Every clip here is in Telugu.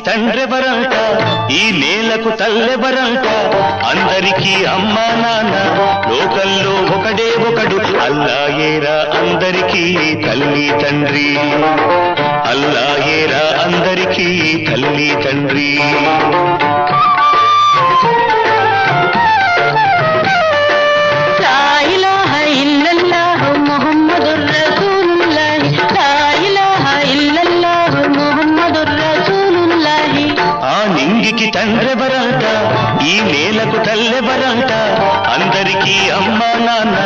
తండ్రెవరంట, ఈ నేలకు తల్లెవరంట, అందరికీ అమ్మా నాన్న, లోకల్లో ఒకడే ఒకడు, అల్లాయేరా అందరికీ తల్లి తండ్రి, అల్లాయేరా అందరికీ తల్లి తండ్రి. తండ్రెవరంట, ఈ నేలకు తల్లెవరంట, అందరికీ అమ్మా నాన్న,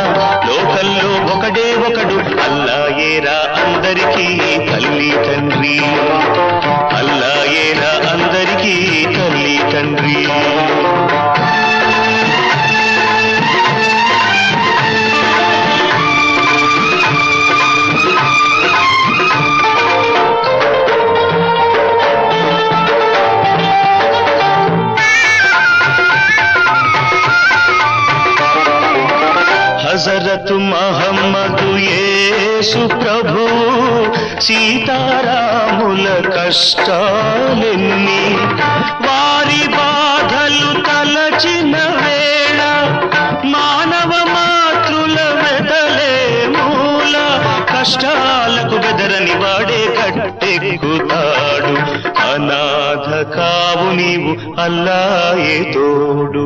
లోకల్లో ఒకడే ఒకడు, అల్లాయేరా అందరికీ తల్లి తండ్రి, అల్లాయేరా అందరికీ తల్లి తండ్రి. హజరత్ మహమ్మదు యేసు ప్రభు, సీతారాముల కష్టాలెన్ని, వారి బాధలు తలచిన వేళ, మానవ మాతృల వెదలే మూల, కష్టాలకు బెదరని వాడే గట్టెక్కుతాడు, అనాథ కావు నీవు అల్లాయే తోడు,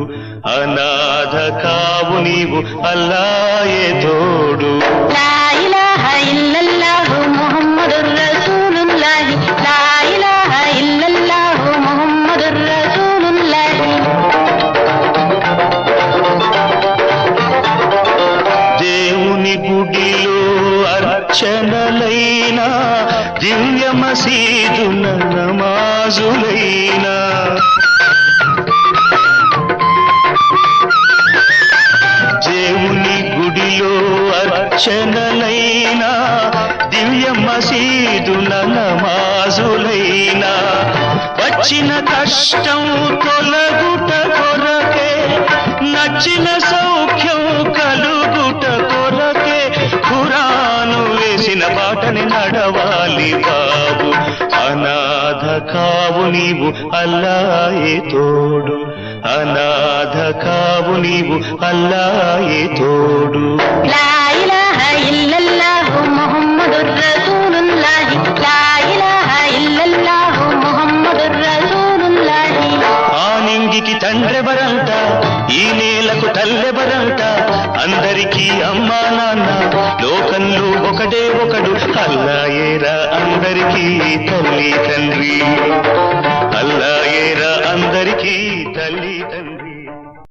అనాథ కావు నీవు అల్లాయే తోడు. లా ఇలాహ ఇల్లల్లాహు ముహమ్మదుర్ రసూలుల్లాహి, లా ఇలాహ ఇల్లల్లాహు ముహమ్మదుర్ రసూలుల్లాహి. దేవుని గుడిలో అర్చనలైనా, దివ్య మసీదున నమాజులైనా, దేవుని గుడిలో అర్చనలైనా, దివ్య మసీదున నమాజులైనా, వచ్చిన కష్టం తొలగుట కొరకే, నచ్చిన సౌఖ్యం కలుగుట కొరకే, ఖురాను వేసిన బాటని నడవాలి బాబు, అనాథ కావు నీవు అల్లాయే తోడు, అనాథ కావు నీవు అల్లాయే తోడు. లా ఇలాహ ఇల్లల్లాహు ముహమ్మదుర్ రసూలుల్లాహి, లా ఇలాహ ఇల్లల్లాహు ముహమ్మదుర్ రసూలుల్లాహి. ఆ నింగికి తండ్రెవరంట, ఈ నేలకు తల్లెవరంట, అందరికీ అమ్మా నాన్న, లోకంలో ఒకడే ఒకడు, అల్లాయేరా అందరికీ తల్లి తండ్రి, అల్లాయేరా అందరికీ తల్లి తండ్రి.